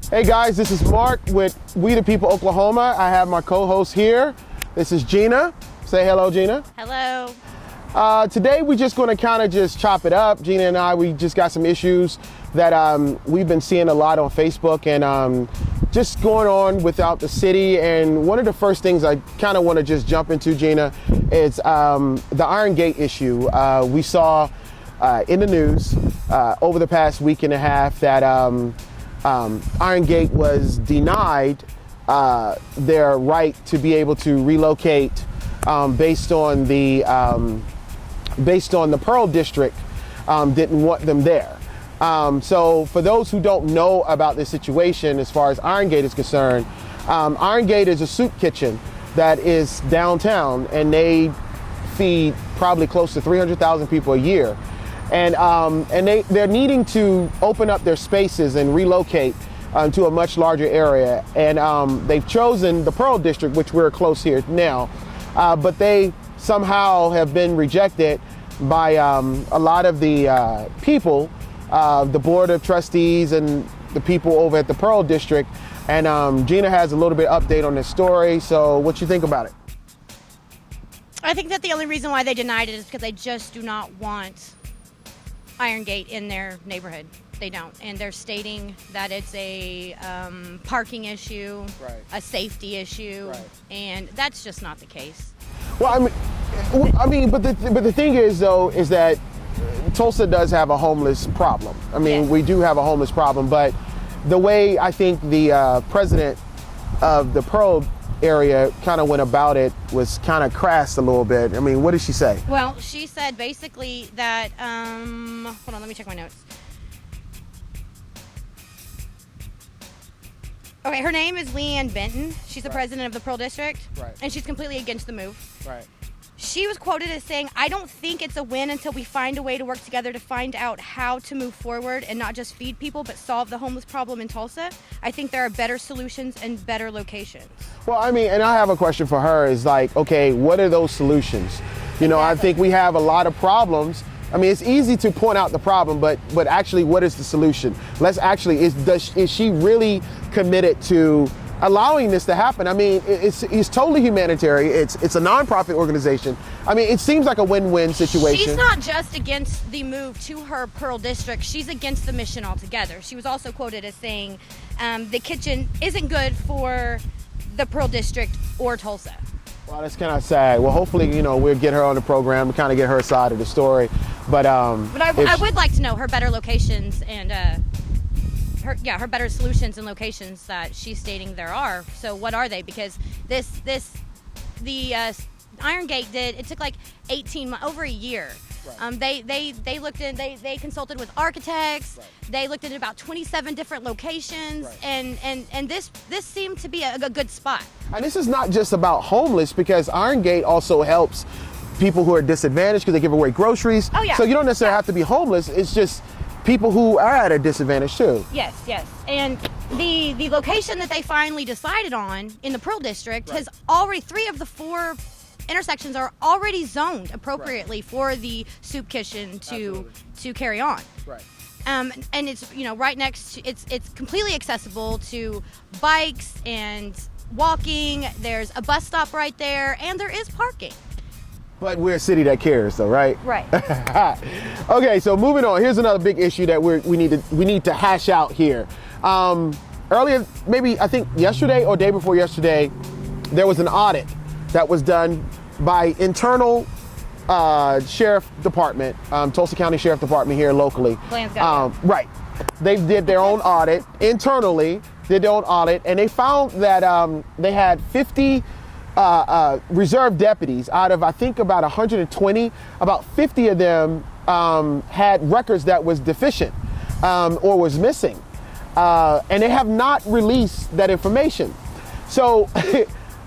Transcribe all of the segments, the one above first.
Hey guys, this is Mark with WTPO Oklahoma. I have my co-host here. This is Jeana. Say hello, Jeana. Hello. Today we're just going to kind of just chop it up. Jeana and I, we just got some issues that we've been seeing a lot on Facebook and just going on without the city. And one of the first things I kind of want to just jump into, Jeana, is the Iron Gate issue. We saw in the news over the past week and a half that Iron Gate was denied their right to be able to relocate based on the Pearl District didn't want them there. So for those who don't know about this situation as far as Iron Gate is concerned, Iron Gate is a soup kitchen that is downtown, and they feed probably close to 300,000 people a year. And they're needing to open up their spaces and relocate to a much larger area. And they've chosen the Pearl District, which we're close here now, but they somehow have been rejected by a lot of the people, the Board of Trustees and the people over at the Pearl District. And Jeana has a little bit update on this story. So what you think about it? I think that the only reason why they denied it is because they just do not want Iron Gate in their neighborhood. They don't. And they're stating that it's a parking issue, right, a safety issue, right, and that's just not the case. Well, but the thing is, though, is that Tulsa does have a homeless problem. I mean, yes, we do have a homeless problem, but the way I think the president of the Pearl area kind of went about it was kind of crass a little bit. I mean, what did she say? Well, she said basically that, hold on, let me check my notes. Okay, her name is Leanne Benton. She's the president of the Pearl District, right, and she's completely against the move. Right. She was quoted as saying, "I don't think it's a win until we find a way to work together to find out how to move forward and not just feed people, but solve the homeless problem in Tulsa. I think there are better solutions and better locations." Well, I mean, and I have a question for her is like, okay, what are those solutions? You know, exactly. I think we have a lot of problems. I mean, it's easy to point out the problem, but actually, what is the solution? Let's actually, is she really committed to allowing this to happen? I mean, it's totally humanitarian. It's a nonprofit organization. I mean, it seems like a win-win situation. She's not just against the move to her Pearl District. She's against the mission altogether. She was also quoted as saying the kitchen isn't good for the Pearl District or Tulsa. Well, that's kind of sad. Well, hopefully, you know, we'll get her on the program and kind of get her side of the story. But I would like to know her better locations and her better solutions and locations that she's stating there are. So what are they? Because the Iron Gate it took like 18 months, over a year. Right. They looked in, they consulted with architects. Right. They looked at about 27 different locations, right, and this seemed to be a good spot. And this is not just about homeless, because Iron Gate also helps people who are disadvantaged because they give away groceries. Oh yeah. So you don't necessarily have to be homeless. It's just people who are at a disadvantage too. Yes. And the location that they finally decided on in the Pearl District, right, has already 3 of the 4 intersections are already zoned appropriately, right, for the soup kitchen to carry on. Right. And it's, you know, right next to, it's completely accessible to bikes and walking. There's a bus stop right there, and there is parking. But we're a city that cares, though, right? Right. Okay, so moving on. Here's another big issue that we need to hash out here. Earlier, maybe I think yesterday or day before yesterday, there was an audit that was done by internal sheriff department, Tulsa County Sheriff Department here locally. Right. They did their own audit internally, and they found that they had 50 reserve deputies out of, I think, about 120. About 50 of them had records that was deficient or was missing, and they have not released that information. So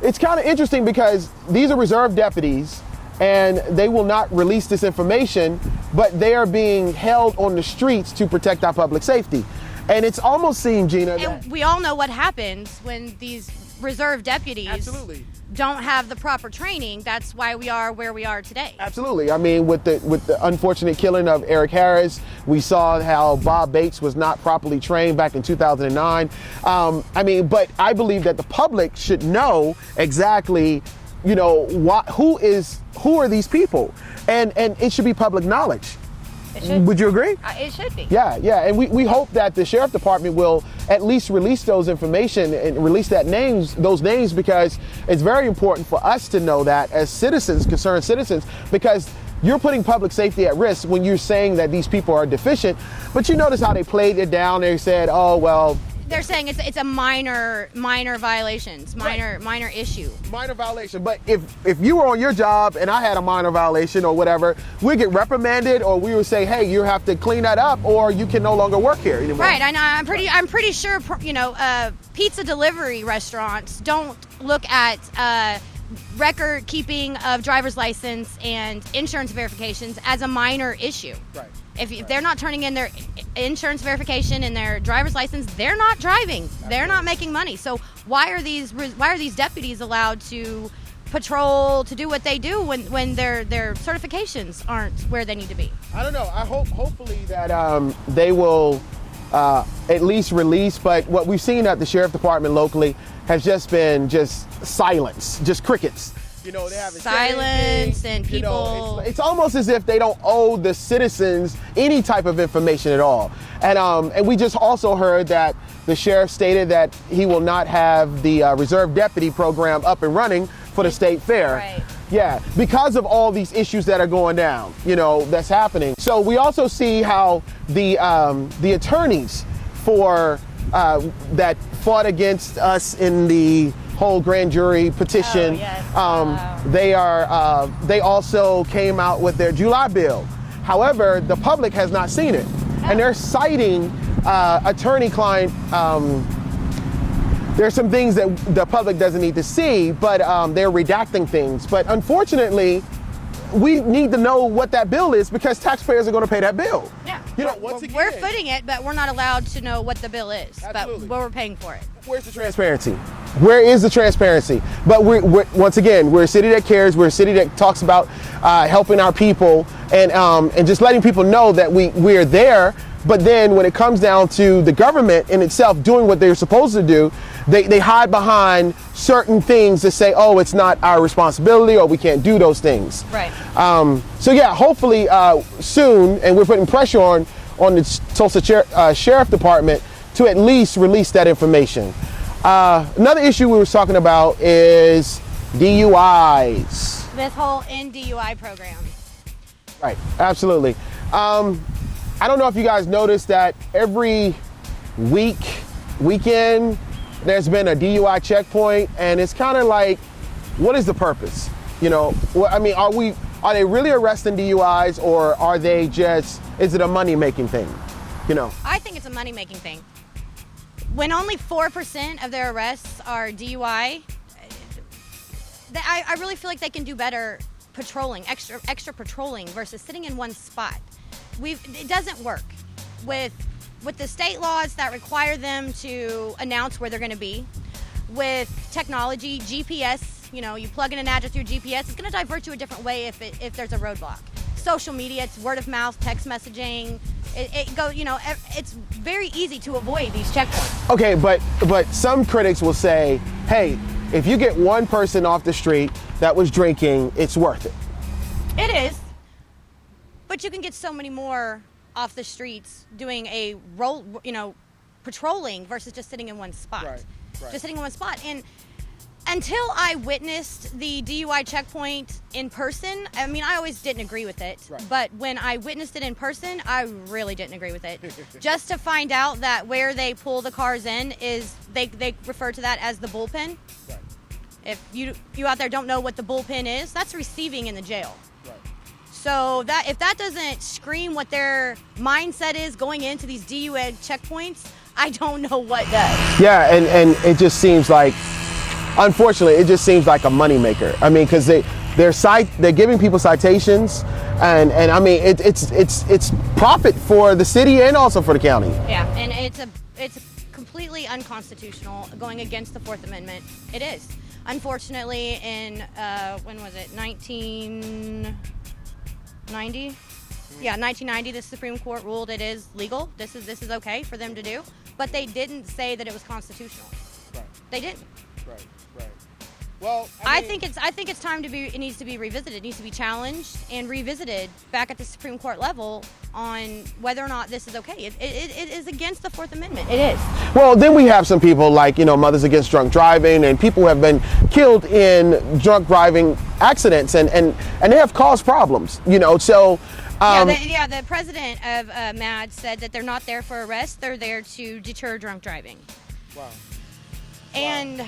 it's kind of interesting because these are reserve deputies and they will not release this information, but they are being held on the streets to protect our public safety. And it's almost seemed, Jeana, and we all know what happens when these reserve deputies Absolutely. don't have the proper training, that's why we are where we are today. Absolutely. I mean, with the unfortunate killing of Eric Harris, we saw how Bob Bates was not properly trained back in 2009. I mean, but I believe that the public should know exactly, you know, who are these people, and it should be public knowledge. It should. Would you agree? It should be. Yeah, and we hope that the sheriff department will at least release those information and release those names, because it's very important for us to know that as citizens, concerned citizens, because you're putting public safety at risk when you're saying that these people are deficient. But you notice how they played it down. They said, oh, well, they're saying it's a minor violations, minor issue. Minor violation. But if you were on your job and I had a minor violation or whatever, we get reprimanded, or we would say, hey, you have to clean that up, or you can no longer work here anymore. Right. I know. I'm pretty sure, you know, pizza delivery restaurants don't look at record keeping of driver's license and insurance verifications as a minor issue. Right. If they're not turning in their insurance verification and their driver's license, they're not driving. Absolutely. They're not making money. So why are these deputies allowed to patrol, to do what they do when their certifications aren't where they need to be? I don't know. I hopefully that they will at least release. But what we've seen at the sheriff department locally has just been silence, just crickets. You know, they haven't silence and people. You know, it's almost as if they don't owe the citizens any type of information at all. And we just also heard that the sheriff stated that he will not have the reserve deputy program up and running for the state fair. Right. Yeah, because of all these issues that are going down, you know, that's happening. So we also see how the attorneys for that fought against us in the whole grand jury petition. Oh, yes. They also came out with their July bill. However, the public has not seen it, and they're citing attorney-client. There's some things that the public doesn't need to see, but they're redacting things. But unfortunately, we need to know what that bill is, because taxpayers are going to pay that bill. Yeah. You know, once again, we're footing it, but we're not allowed to know what the bill is. Absolutely. But we're paying for it. Where's the transparency? Where is the transparency? But we're once again, we're a city that cares. We're a city that talks about helping our people and just letting people know that we're there. But then when it comes down to the government in itself doing what they're supposed to do, they hide behind certain things to say, oh, it's not our responsibility, or we can't do those things. Right. So yeah, hopefully soon, and we're putting pressure on the Tulsa Sheriff Department to at least release that information. Another issue we were talking about is DUIs. This whole DUI program. Right, absolutely. I don't know if you guys noticed that every weekend, there's been a DUI checkpoint, and it's kind of like, what is the purpose? You know, I mean, are they really arresting DUIs, or is it a money-making thing? You know? I think it's a money-making thing. When only 4% of their arrests are DUI, I really feel like they can do better patrolling, extra patrolling versus sitting in one spot. It doesn't work with the state laws that require them to announce where they're going to be. With technology, GPS, you know, you plug in an address through GPS, it's going to divert you a different way if there's a roadblock. Social media, it's word of mouth, text messaging. It's very easy to avoid these checkpoints. Okay, but some critics will say, hey, if you get one person off the street that was drinking, it's worth it. It is. But you can get so many more off the streets doing a patrolling versus just sitting in one spot. Right. Just sitting in one spot. And until I witnessed the DUI checkpoint in person, I mean, I always didn't agree with it. Right. But when I witnessed it in person, I really didn't agree with it. Just to find out that where they pull the cars in is, they refer to that as the bullpen. Right. If you out there don't know what the bullpen is, that's receiving in the jail. Right. So if that doesn't scream what their mindset is going into these DUI checkpoints, I don't know what does. Yeah, and it just seems like, unfortunately, it just seems like a moneymaker. I mean, because they're giving people citations, and I mean it's profit for the city and also for the county. Yeah, and it's a completely unconstitutional, going against the Fourth Amendment. It is. Unfortunately, in when was it? 1990. Yeah, 1990. The Supreme Court ruled it is legal. This is okay for them to do, but they didn't say that it was constitutional. Right. They didn't. Right. Well, I think it's time to be. It needs to be revisited. It needs to be challenged and revisited back at the Supreme Court level on whether or not this is okay. It is against the Fourth Amendment. It is. Well, then we have some people like, Mothers Against Drunk Driving, and people have been killed in drunk driving accidents, and they have caused problems. So. The president of MAD said that they're not there for arrest. They're there to deter drunk driving. Wow. And.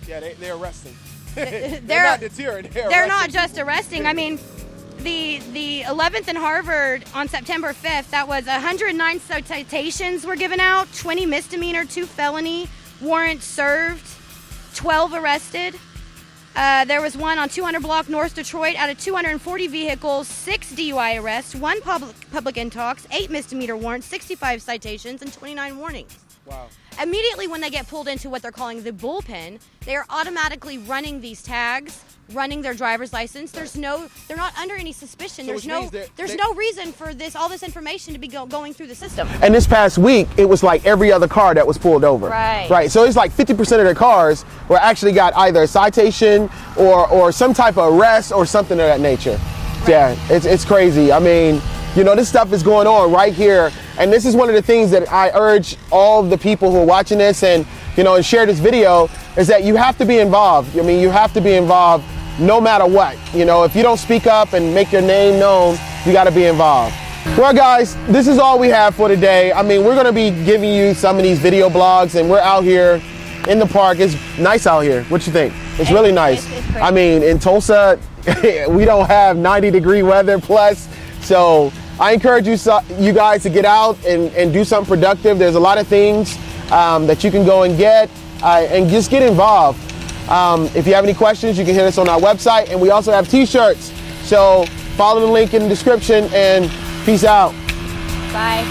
Yeah, they're arresting. They're not deterring. They're not just arresting. I mean, the 11th in Harvard on September 5th, that was 109 citations were given out, 20 misdemeanor, 2 felony warrants served, 12 arrested. There was one on 200 block North Detroit. Out of 240 vehicles, 6 DUI arrests, 1 public intox, 8 misdemeanor warrants, 65 citations, and 29 warnings. Wow. Immediately when they get pulled into what they're calling the bullpen, they are automatically running these tags, running their driver's license. They're not under any suspicion. So There's no reason for all this information to be going through the system. And this past week, it was like every other car that was pulled over. Right. So it's like 50% of their cars were actually got either a citation or some type of arrest or something of that nature. Right. Yeah, it's crazy. I mean, this stuff is going on right here. And this is one of the things that I urge all the people who are watching this and share this video, is that you have to be involved. I mean, you have to be involved no matter what. If you don't speak up and make your name known, you got to be involved. Well, guys, this is all we have for today. I mean, we're going to be giving you some of these video blogs, and we're out here in the park. It's nice out here. What you think? It's really nice. It's I mean, in Tulsa, we don't have 90-degree weather plus, so I encourage you guys to get out and do something productive. There's a lot of things that you can go and get and just get involved. If you have any questions, you can hit us on our website, and we also have t-shirts. So follow the link in the description, and peace out. Bye.